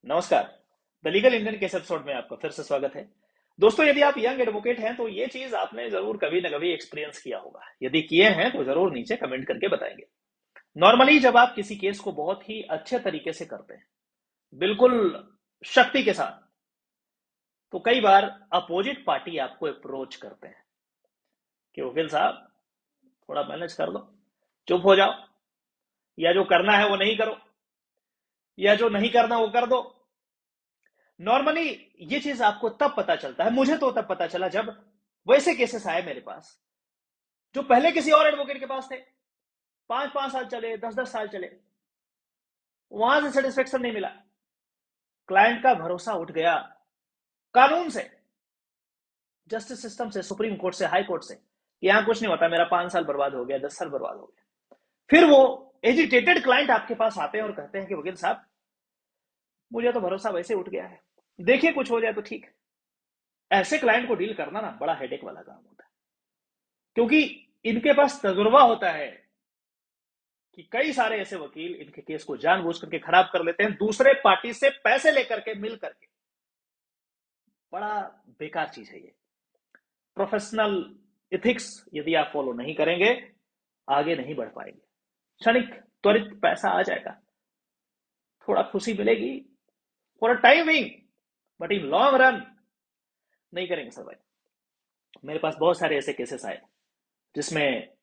नमस्कार। The legal Indian के इस एपिसोड में आपका फिर से स्वागत है। दोस्तों, यदि आप यंग एडवोकेट हैं तो ये चीज आपने जरूर कभी ना कभी एक्सपीरियंस किया होगा। यदि किए हैं तो जरूर नीचे कमेंट करके बताएंगे। नॉर्मली जब आप किसी केस को बहुत ही अच्छे तरीके से करते हैं, बिल्कुल शक्ति के साथ, तो कई बार अपोजिट पार्टी आपको अप्रोच करते हैं कि वकील साहब थोड़ा मैनेज कर दो, चुप हो जाओ, या जो करना है वो नहीं करो, या जो नहीं करना वो कर दो। नॉर्मली ये चीज आपको तब पता चलता है, मुझे तो तब पता चला जब वैसे केसेस आए मेरे पास जो पहले किसी और एडवोकेट के पास थे। 5-5 साल चले, 10-10 साल चले, वहां से सेटिस्फेक्शन नहीं मिला। क्लाइंट का भरोसा उठ गया कानून से, जस्टिस सिस्टम से, सुप्रीम कोर्ट से, हाई कोर्ट से। यहां कुछ नहीं होता, मेरा 5 साल बर्बाद हो गया, 10 साल बर्बाद हो गया। फिर वो एजिटेटेड क्लाइंट आपके पास आते हैं और कहते हैं कि वकील साहब मुझे तो भरोसा वैसे उठ गया है, देखिए कुछ हो जाए तो ठीक। ऐसे क्लाइंट को डील करना ना बड़ा हेडेक वाला काम होता है, क्योंकि इनके पास तजुर्बा होता है कि कई सारे ऐसे वकील इनके केस को जानबूझ करके खराब कर लेते हैं, दूसरे पार्टी से पैसे लेकर के, मिल करके। बड़ा बेकार चीज है ये। प्रोफेशनल इथिक्स यदि आप फॉलो नहीं करेंगे, आगे नहीं बढ़ पाएंगे। क्षणिक त्वरित पैसा आ जाएगा, थोड़ा खुशी मिलेगी for a timing, but in long run नहीं करेंगे सर भाई। मेरे पास बहुत सारे ऐसे केसेस आए जिसमें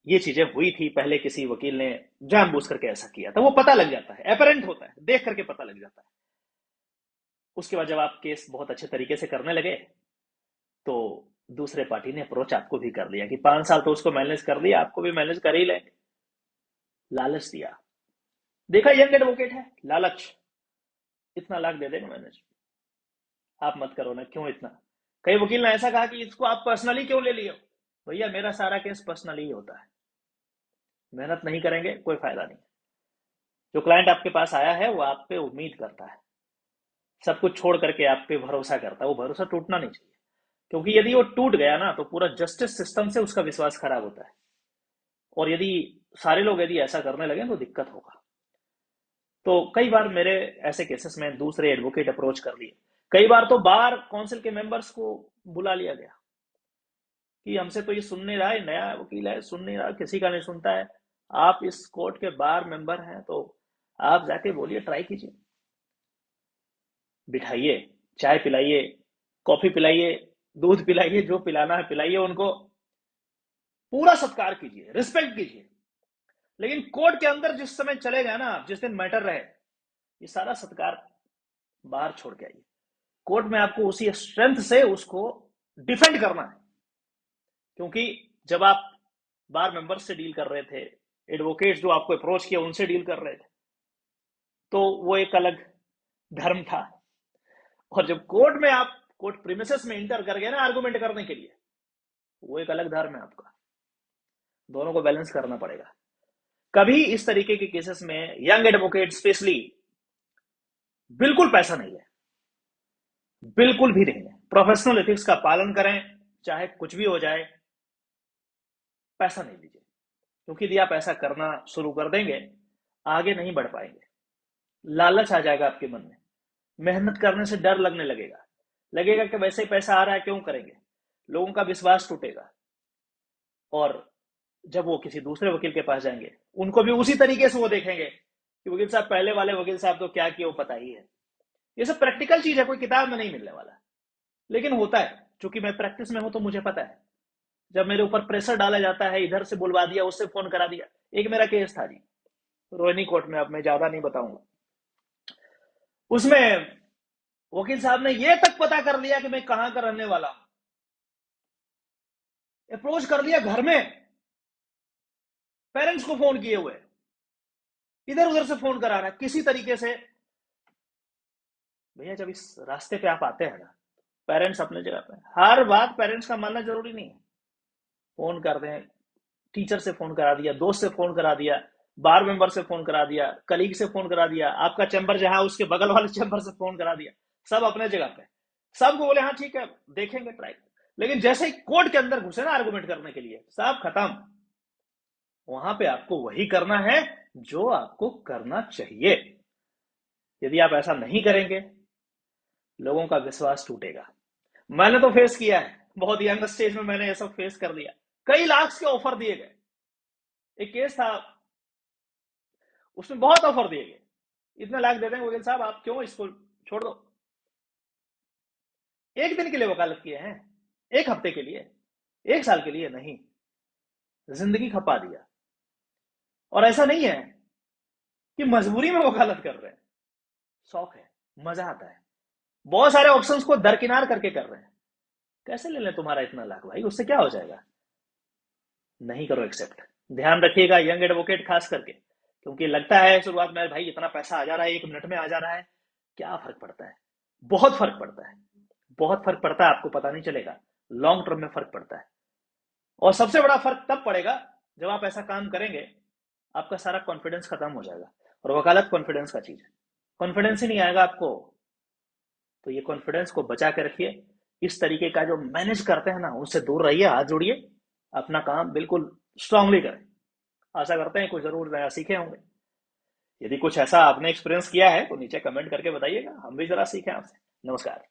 ये चीजें हुई थी। पहले किसी वकील ने जानबूझ करके ऐसा किया था, वो पता लग जाता है, अपेरेंट होता है, देख करके पता लग जाता है। उसके बाद जब आप केस बहुत अच्छे तरीके से करने लगे तो दूसरे पार्टी ने अप्रोच आपको भी कर लिया कि 5 साल तो उसको मैनेज कर लिया, आपको भी मैनेज कर ही लेंगे। लालच दिया। देखा, यंग एडवोकेट है, लालच, इतना लाख दे देंगे मैनेज, आप मत करो ना, क्यों इतना। कई वकील ने ऐसा कहा कि इसको आप पर्सनली क्यों ले लियो। भैया मेरा सारा केस पर्सनली ही होता है, मेहनत नहीं करेंगे कोई फायदा नहीं। जो क्लाइंट आपके पास आया है वो आप पे उम्मीद करता है, सब कुछ छोड़ करके आप पे भरोसा करता है। वो भरोसा टूटना नहीं चाहिए, क्योंकि यदि वो टूट गया ना तो पूरा जस्टिस सिस्टम से उसका विश्वास खराब होता है। और यदि सारे लोग यदि ऐसा करने लगे तो दिक्कत होगा। तो कई बार मेरे ऐसे केसेस में दूसरे एडवोकेट अप्रोच कर लिए। कई बार तो बार काउंसिल के मेंबर्स को बुला लिया गया कि हमसे तो ये सुन नहीं रहा है, नया वकील है, सुन नहीं रहा, किसी का नहीं सुनता है। आप इस कोर्ट के बार मेंबर हैं तो आप जाके बोलिए, ट्राई कीजिए, बिठाइए, चाय पिलाइए, कॉफी पिलाइए, दूध पिलाइए, जो पिलाना है पिलाइए उनको। पूरा सत्कार कीजिए, रिस्पेक्ट कीजिए। लेकिन कोर्ट के अंदर जिस समय चले गए ना आप, जिस दिन मैटर रहे, ये सारा सत्कार बाहर छोड़ के आइए। कोर्ट में आपको उसी स्ट्रेंथ से उसको डिफेंड करना है, क्योंकि जब आप बार मेंबर से डील कर रहे थे, एडवोकेट्स जो आपको अप्रोच किया उनसे डील कर रहे थे, तो वो एक अलग धर्म था। और जब कोर्ट में आप कोर्ट प्रीमिसेस में इंटर कर गए ना आर्गुमेंट करने के लिए, वो एक अलग धर्म है आपका। दोनों को बैलेंस करना पड़ेगा। कभी इस तरीके के केसेस में यंग एडवोकेट स्पेशली, बिल्कुल पैसा नहीं है, बिल्कुल भी नहीं है। प्रोफेशनल एथिक्स का पालन करें, चाहे कुछ भी हो जाए, पैसा नहीं लीजिए। क्योंकि यदि आप ऐसा करना शुरू कर देंगे, आगे नहीं बढ़ पाएंगे। लालच आ जाएगा आपके मन में, मेहनत करने से डर लगने लगेगा, लगेगा कि वैसे ही पैसा आ रहा है क्यों करेंगे। लोगों का विश्वास टूटेगा। और जब वो किसी दूसरे वकील के पास जाएंगे, उनको भी उसी तरीके से वो देखेंगे कि वकील साहब, पहले वाले वकील साहब तो क्या किए वो पता ही है। ये सब प्रैक्टिकल चीज है, कोई किताब में नहीं मिलने वाला। लेकिन होता है, चूंकि मैं प्रैक्टिस में हूं तो मुझे पता है। जब मेरे ऊपर प्रेशर डाला जाता है, इधर से बुलवा दिया, उससे फोन करा दिया। एक मेरा केस था जी, रोहिणी कोर्ट में, अब मैं ज्यादा नहीं बताऊंगा। उसमें वकील साहब ने ये तक पता कर लिया कि मैं कहां का रहने वाला हूं, अप्रोच कर लिया घर में, पेरेंट्स को फोन किए हुए, इधर उधर से फोन करा रहा है किसी तरीके से। भैया जब इस रास्ते पे आप आते हैं ना, पेरेंट्स अपने जगह पे, हर बात पेरेंट्स का मानना जरूरी नहीं है। फोन कर दें, टीचर से फोन करा दिया, दोस्त से फोन करा दिया, बार मेंबर से फोन करा दिया, कलीग से फोन करा दिया, आपका चैम्बर जहां उसके बगल वाले चैम्बर से फोन करा दिया, सब अपने जगह पे। सबको बोले हाँ ठीक है, देखेंगे, ट्राई। लेकिन जैसे ही कोर्ट के अंदर घुसे ना आर्गुमेंट करने के लिए, सब खत्म। वहां पे आपको वही करना है जो आपको करना चाहिए। यदि आप ऐसा नहीं करेंगे, लोगों का विश्वास टूटेगा। मैंने तो फेस किया है, बहुत यंग स्टेज में मैंने ये सब फेस कर लिया। कई लाख के ऑफर दिए गए। एक केस था, उसमें बहुत ऑफर दिए गए, इतने लाख दे देंगे वकील साहब, आप क्यों इसको छोड़ दो। एक दिन के लिए वकालत किए हैं, एक हफ्ते के लिए, एक साल के लिए नहीं, जिंदगी खपा दिया। और ऐसा नहीं है कि मजबूरी में वकालत कर रहे हैं, शौक है, मजा आता है, बहुत सारे ऑप्शंस को दरकिनार करके कर रहे हैं। कैसे ले लें तुम्हारा इतना लाख भाई, उससे क्या हो जाएगा। नहीं करो एक्सेप्ट। ध्यान रखिएगा यंग एडवोकेट खास करके, क्योंकि लगता है शुरुआत में भाई इतना पैसा आ जा रहा है, 1 मिनट में आ जा रहा है, क्या फर्क पड़ता है। बहुत फर्क पड़ता है, बहुत फर्क पड़ता है, आपको पता नहीं चलेगा। लॉन्ग टर्म में फर्क पड़ता है। और सबसे बड़ा फर्क तब पड़ेगा जब आप ऐसा काम करेंगे, आपका सारा कॉन्फिडेंस खत्म हो जाएगा। और वकालत कॉन्फिडेंस का चीज है, कॉन्फिडेंस ही नहीं आएगा आपको, तो ये कॉन्फिडेंस को बचा के रखिए। इस तरीके का जो मैनेज करते हैं ना, उससे दूर रहिए, हाथ जोड़िए, अपना काम बिल्कुल स्ट्रांगली करें। आशा करते हैं कुछ जरूर नया सीखे होंगे। यदि कुछ ऐसा आपने एक्सपीरियंस किया है तो नीचे कमेंट करके बताइएगा, हम भी जरा सीखें आपसे। नमस्कार।